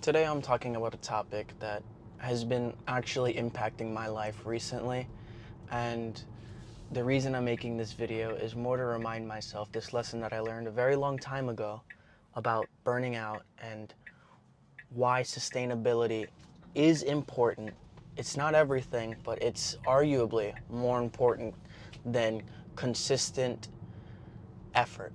Today I'm talking about a topic that has been actually impacting my life recently, and the reason I'm making this video is more to remind myself this lesson that I learned a very long time ago about burning out and why sustainability is important. It's not everything, but it's arguably more important than consistent effort.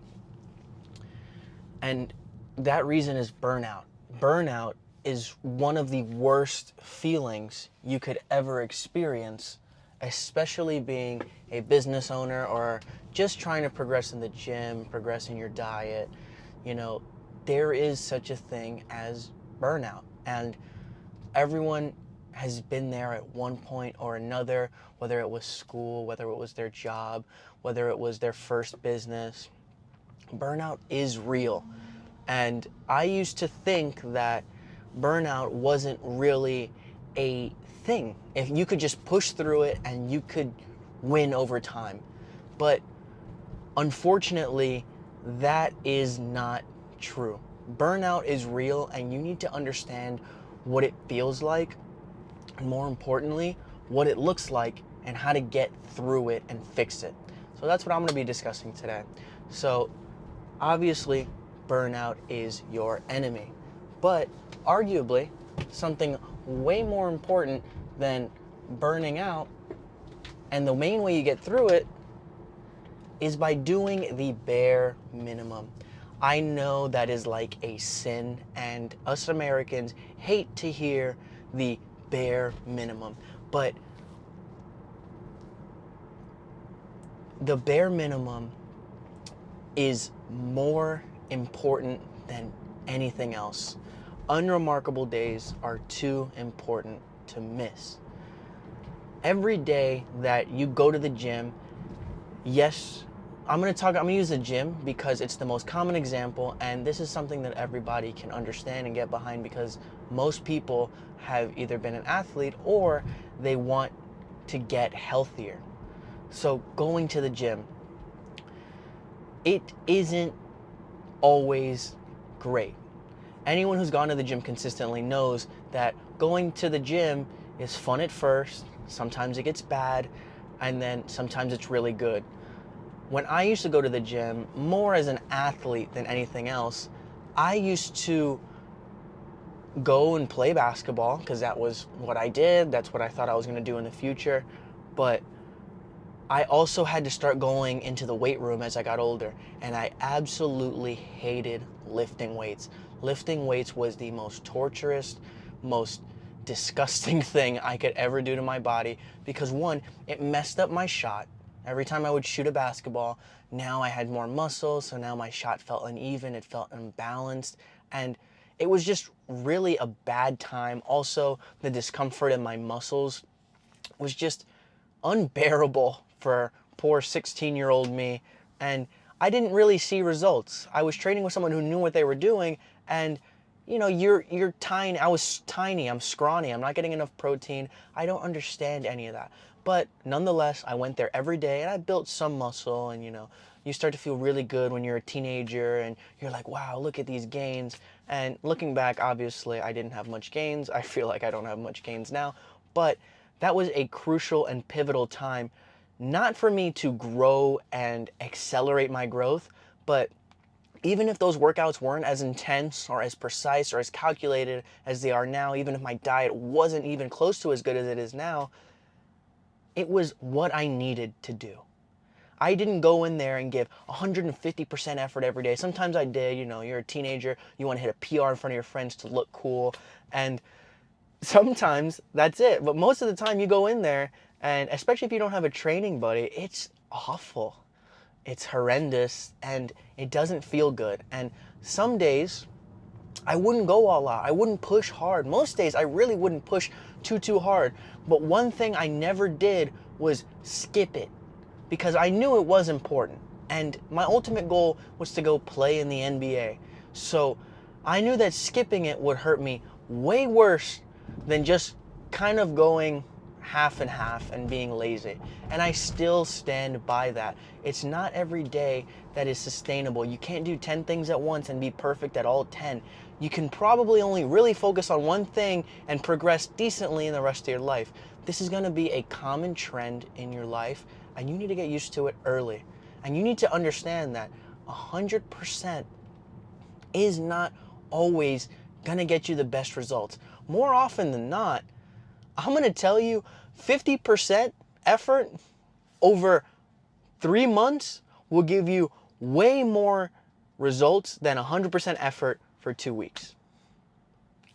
And that reason is burnout. Burnout is one of the worst feelings you could ever experience, especially being a business owner or just trying to progress in the gym, progress in your diet. You know, there is such a thing as burnout. And everyone has been there at one point or another, whether it was school, whether it was their job, whether it was their first business. Burnout is real. And I used to think that burnout wasn't really a thing. If you could just push through it and you could win over time. But unfortunately, that is not true. Burnout is real and you need to understand what it feels like, and more importantly, what it looks like and how to get through it and fix it. So that's what I'm going to be discussing today. So obviously, burnout is your enemy. But arguably, something way more important than burning out, and the main way you get through it, is by doing the bare minimum. I know that is like a sin, and us Americans hate to hear the bare minimum. But the bare minimum is more important than anything else. Unremarkable days are too important to miss. Every day that you go to the gym, yes, I'm gonna use the gym because it's the most common example, and this is something that everybody can understand and get behind because most people have either been an athlete or they want to get healthier. So going to the gym, it isn't always great. Anyone who's gone to the gym consistently knows that going to the gym is fun at first, sometimes it gets bad, and then sometimes it's really good. When I used to go to the gym, more as an athlete than anything else, I used to go and play basketball because that was what I did, that's what I thought I was going to do in the future, but I also had to start going into the weight room as I got older, and I absolutely hated lifting weights. Lifting weights was the most torturous, most disgusting thing I could ever do to my body because one, it messed up my shot. Every time I would shoot a basketball, now I had more muscle, so now my shot felt uneven, it felt unbalanced, and it was just really a bad time. Also, the discomfort in my muscles was just unbearable for poor 16-year-old me, and I didn't really see results. I was training with someone who knew what they were doing, and you know, you're tiny. I was tiny, I'm scrawny, I'm not getting enough protein. I don't understand any of that. But nonetheless, I went there every day and I built some muscle, and you know, you start to feel really good when you're a teenager and you're like, wow, look at these gains. And looking back, obviously, I didn't have much gains. I feel like I don't have much gains now, but that was a crucial and pivotal time, not for me to grow and accelerate my growth, but even if those workouts weren't as intense or as precise or as calculated as they are now, even if my diet wasn't even close to as good as it is now, it was what I needed to do. I didn't go in there and give 150% effort every day. Sometimes I did, you know, you're a teenager, you want to hit a PR in front of your friends to look cool, and sometimes that's it. But most of the time you go in there, and especially if you don't have a training buddy, it's awful. It's horrendous and it doesn't feel good. And some days I wouldn't go all out. I wouldn't push hard. Most days I really wouldn't push too hard. But one thing I never did was skip it because I knew it was important. And my ultimate goal was to go play in the NBA. So I knew that skipping it would hurt me way worse than just kind of going half and half and being lazy. And I still stand by that. It's not every day that is sustainable. You can't do 10 things at once and be perfect at all 10. you can probably only really focus on one thing and progress decently in the rest of your life. This is going to be a common trend in your life, and you need to get used to it early. And you need to understand that 100% is not always going to get you the best results. More often than not, I'm going to tell you 50% effort over 3 months will give you way more results than 100% effort for 2 weeks.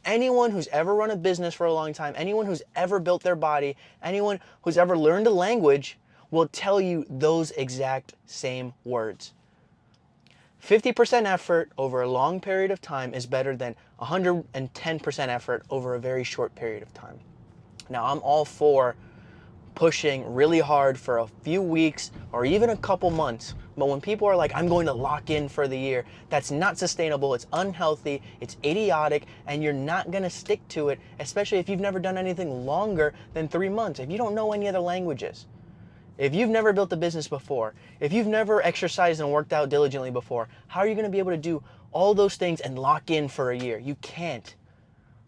Anyone who's ever run a business for a long time, anyone who's ever built their body, anyone who's ever learned a language will tell you those exact same words. 50% effort over a long period of time is better than 110% effort over a very short period of time. Now, I'm all for pushing really hard for a few weeks or even a couple months. But when people are like, I'm going to lock in for the year, that's not sustainable, it's unhealthy, it's idiotic, and you're not going to stick to it, especially if you've never done anything longer than 3 months, if you don't know any other languages. If you've never built a business before, if you've never exercised and worked out diligently before, how are you going to be able to do all those things and lock in for a year? You can't.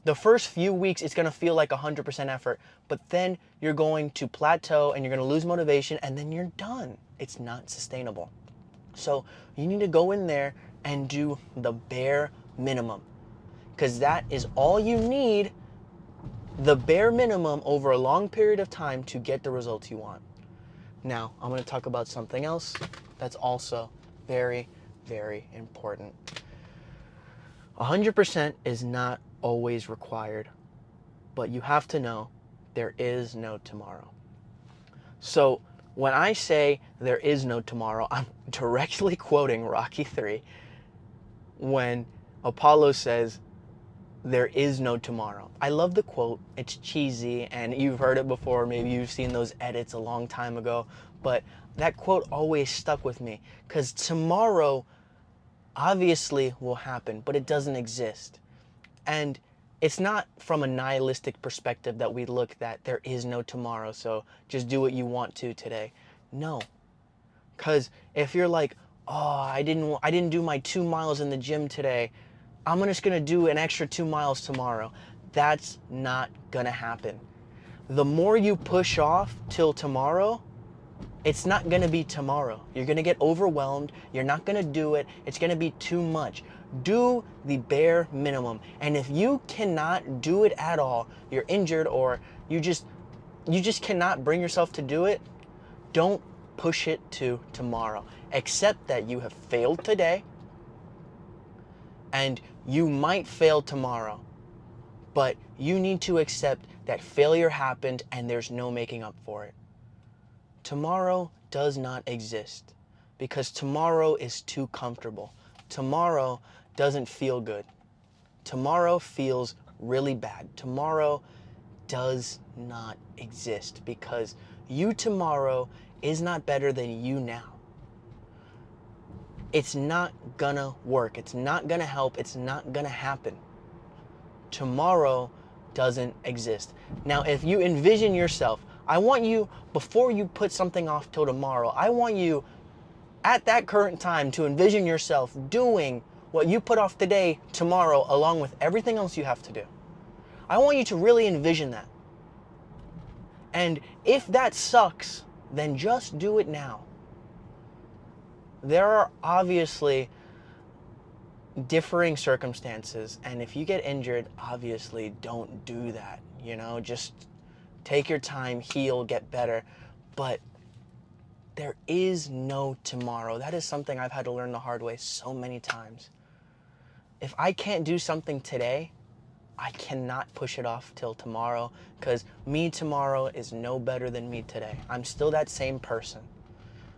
The first few weeks, it's going to feel like 100% effort, but then you're going to plateau and you're going to lose motivation, and then you're done. It's not sustainable. So you need to go in there and do the bare minimum, because that is all you need, the bare minimum over a long period of time to get the results you want. Now, I'm going to talk about something else that's also very, very important. 100% is not always required, but you have to know there is no tomorrow. So when I say there is no tomorrow, I'm directly quoting Rocky 3 when Apollo says there is no tomorrow. I love the quote. It's cheesy and you've heard it before. Maybe you've seen those edits a long time ago, but that quote always stuck with me because tomorrow obviously will happen, but it doesn't exist. And it's not from a nihilistic perspective that we look that there is no tomorrow, so just do what you want to today. No. Because if you're like, oh, I didn't do my 2 miles in the gym today, I'm just going to do an extra 2 miles tomorrow. That's not going to happen. The more you push off till tomorrow, it's not going to be tomorrow. You're going to get overwhelmed. You're not going to do it. It's going to be too much. Do the bare minimum. And if you cannot do it at all, you're injured or you just cannot bring yourself to do it, don't push it to tomorrow. Accept that you have failed today and you might fail tomorrow. But you need to accept that failure happened and there's no making up for it. Tomorrow does not exist because tomorrow is too comfortable. Tomorrow doesn't feel good. Tomorrow feels really bad. Tomorrow does not exist because you tomorrow is not better than you now. It's not gonna work. It's not gonna help. It's not gonna happen. Tomorrow doesn't exist. Now, if you envision yourself, I want you, before you put something off till tomorrow, I want you at that current time to envision yourself doing what you put off today, tomorrow, along with everything else you have to do. I want you to really envision that. And if that sucks, then just do it now. There are obviously differing circumstances, and if you get injured, obviously don't do that. Just take your time, heal, get better. But there is no tomorrow. That is something I've had to learn the hard way so many times. If I can't do something today, I cannot push it off till tomorrow, because me tomorrow is no better than me today. I'm still that same person.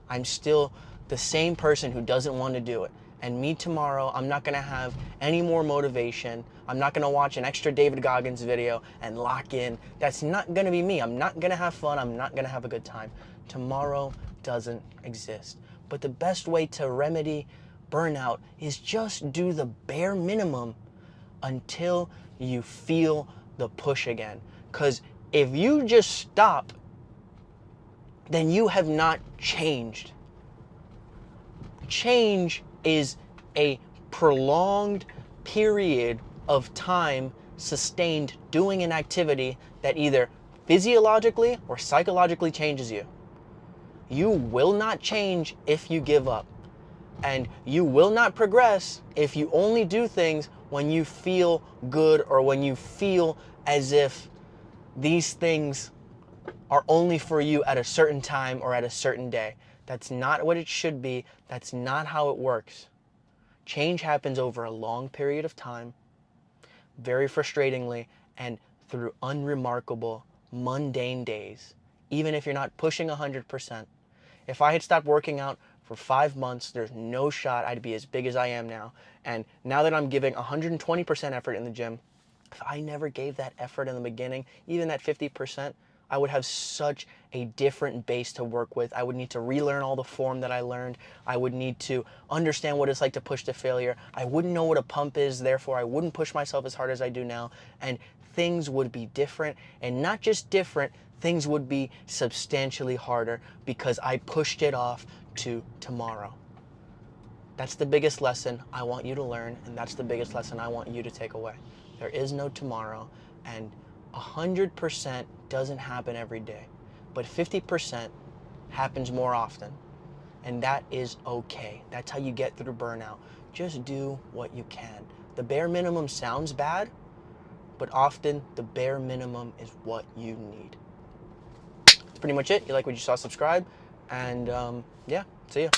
I'm still the same person who doesn't want to do it. And me tomorrow, I'm not going to have any more motivation. I'm not going to watch an extra David Goggins video and lock in. That's not going to be me. I'm not going to have fun. I'm not going to have a good time. Tomorrow doesn't exist. But the best way to remedy burnout is just do the bare minimum until you feel the push again. Because if you just stop, then you have not changed. Change is a prolonged period of time sustained doing an activity that either physiologically or psychologically changes you. You will not change if you give up. And you will not progress if you only do things when you feel good or when you feel as if these things are only for you at a certain time or at a certain day. That's not what it should be. That's not how it works. Change happens over a long period of time, very frustratingly, and through unremarkable, mundane days, even if you're not pushing 100%. If I had stopped working out for 5 months, there's no shot I'd be as big as I am now. And now that I'm giving 120% effort in the gym, if I never gave that effort in the beginning, even that 50%, I would have such a different base to work with. I would need to relearn all the form that I learned. I would need to understand what it's like to push to failure. I wouldn't know what a pump is, therefore I wouldn't push myself as hard as I do now. And things would be different, and not just different, things would be substantially harder because I pushed it off to tomorrow. That's the biggest lesson I want you to learn, and that's the biggest lesson I want you to take away. There is no tomorrow, and 100% doesn't happen every day, but 50% happens more often, and that is okay. That's how you get through burnout. Just do what you can. The bare minimum sounds bad, but often the bare minimum is what you need. That's pretty much it. You like what you saw, subscribe, and yeah, see ya.